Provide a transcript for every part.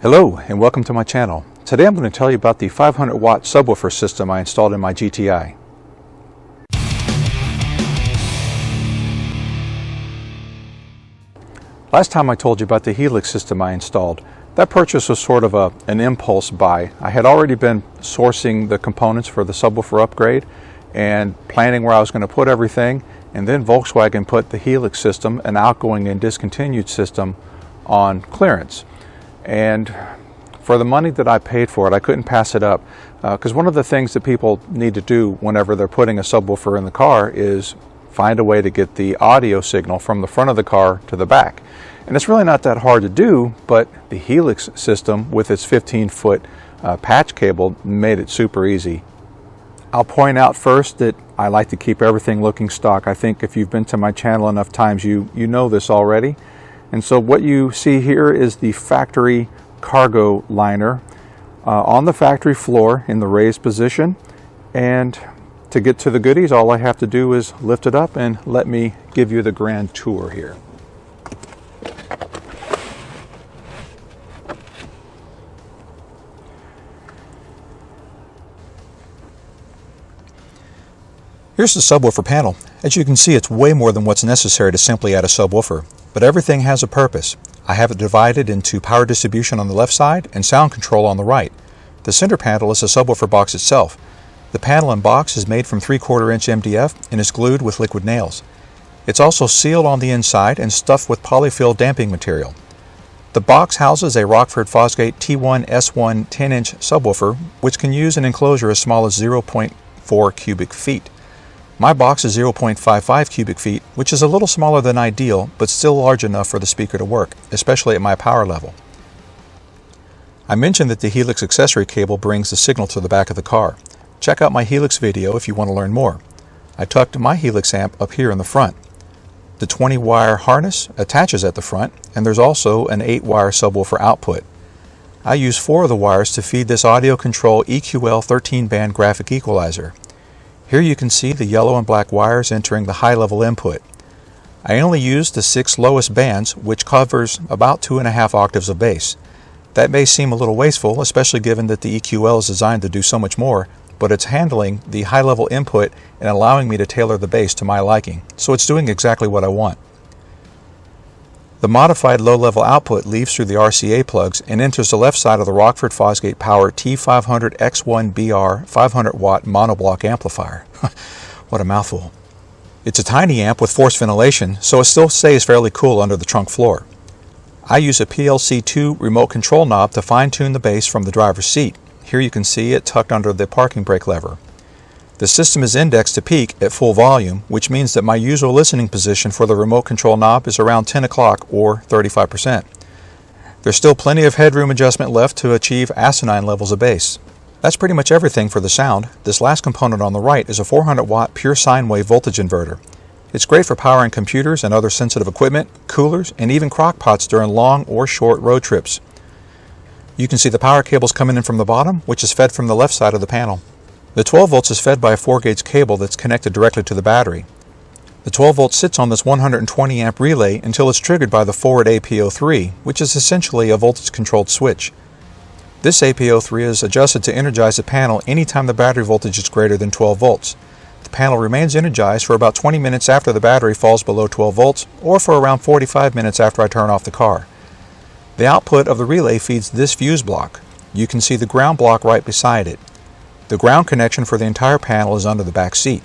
Hello and welcome to my channel. Today I'm going to tell you about the 500 watt subwoofer system I installed in my GTI. Last time I told you about the Helix system I installed. That purchase was sort of an impulse buy. I had already been sourcing the components for the subwoofer upgrade and planning where I was going to put everything, and then Volkswagen put the Helix system, an outgoing and discontinued system, on clearance. And for the money that I paid for it, I couldn't pass it up, because one of the things that people need to do whenever they're putting a subwoofer in the car is find a way to get the audio signal from the front of the car to the back. And it's really not that hard to do, but the Helix system with its 15-foot patch cable made it super easy. I'll point out first that I like to keep everything looking stock. I think if you've been to my channel enough times, you know this already. And so what you see here is the factory cargo liner on the factory floor in the raised position. And to get to the goodies, all I have to do is lift it up and let me give you the grand tour here. Here's the subwoofer panel. As you can see, it's way more than what's necessary to simply add a subwoofer, but everything has a purpose. I have it divided into power distribution on the left side and sound control on the right. The center panel is the subwoofer box itself. The panel and box is made from 3/4 inch MDF and is glued with liquid nails. It's also sealed on the inside and stuffed with polyfill damping material. The box houses a Rockford Fosgate T1 S1 10-inch subwoofer, which can use an enclosure as small as 0.4 cubic feet. My box is 0.55 cubic feet, which is a little smaller than ideal, but still large enough for the speaker to work, especially at my power level. I mentioned that the Helix accessory cable brings the signal to the back of the car. Check out my Helix video if you want to learn more. I tucked my Helix amp up here in the front. The 20-wire harness attaches at the front, and there's also an 8-wire subwoofer output. I use 4 of the wires to feed this audio control EQL 13-band graphic equalizer. Here you can see the yellow and black wires entering the high-level input. I only used the 6 lowest bands, which covers about 2.5 octaves of bass. That may seem a little wasteful, especially given that the EQL is designed to do so much more, but it's handling the high-level input and allowing me to tailor the bass to my liking, so it's doing exactly what I want. The modified low-level output leaves through the RCA plugs and enters the left side of the Rockford Fosgate Power T500X1BR 500-watt monoblock amplifier. What a mouthful. It's a tiny amp with forced ventilation, so it still stays fairly cool under the trunk floor. I use a PLC2 remote control knob to fine-tune the bass from the driver's seat. Here you can see it tucked under the parking brake lever. The system is indexed to peak at full volume, which means that my usual listening position for the remote control knob is around 10 o'clock or 35%. There's still plenty of headroom adjustment left to achieve asinine levels of bass. That's pretty much everything for the sound. This last component on the right is a 400 watt pure sine wave voltage inverter. It's great for powering computers and other sensitive equipment, coolers, and even crock pots during long or short road trips. You can see the power cables coming in from the bottom, which is fed from the left side of the panel. The 12 volts is fed by a 4-gauge cable that's connected directly to the battery. The 12 volts sits on this 120 amp relay until it's triggered by the forward APO3, which is essentially a voltage controlled switch. This APO3 is adjusted to energize the panel anytime the battery voltage is greater than 12 volts. The panel remains energized for about 20 minutes after the battery falls below 12 volts, or for around 45 minutes after I turn off the car. The output of the relay feeds this fuse block. You can see the ground block right beside it. The ground connection for the entire panel is under the back seat.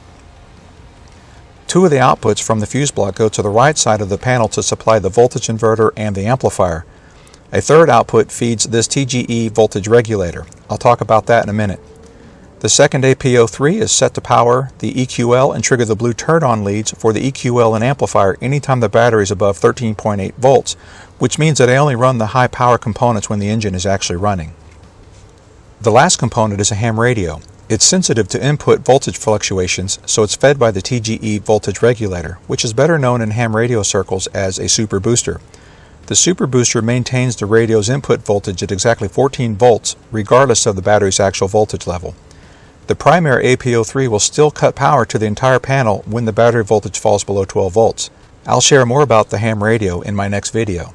2 of the outputs from the fuse block go to the right side of the panel to supply the voltage inverter and the amplifier. A 3rd output feeds this TGE voltage regulator. I'll talk about that in a minute. The second APO3 is set to power the EQL and trigger the blue turn-on leads for the EQL and amplifier anytime the battery is above 13.8 volts, which means that I only run the high power components when the engine is actually running. The last component is a ham radio. It's sensitive to input voltage fluctuations, so it's fed by the TGE voltage regulator, which is better known in ham radio circles as a super booster. The super booster maintains the radio's input voltage at exactly 14 volts, regardless of the battery's actual voltage level. The primary APO3 will still cut power to the entire panel when the battery voltage falls below 12 volts. I'll share more about the ham radio in my next video.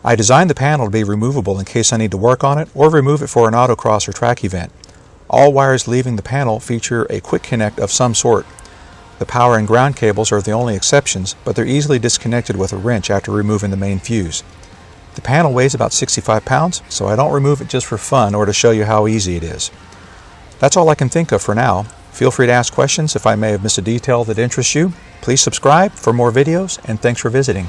I designed the panel to be removable in case I need to work on it or remove it for an autocross or track event. All wires leaving the panel feature a quick connect of some sort. The power and ground cables are the only exceptions, but they're easily disconnected with a wrench after removing the main fuse. The panel weighs about 65 pounds, so I don't remove it just for fun or to show you how easy it is. That's all I can think of for now. Feel free to ask questions if I may have missed a detail that interests you. Please subscribe for more videos, and thanks for visiting.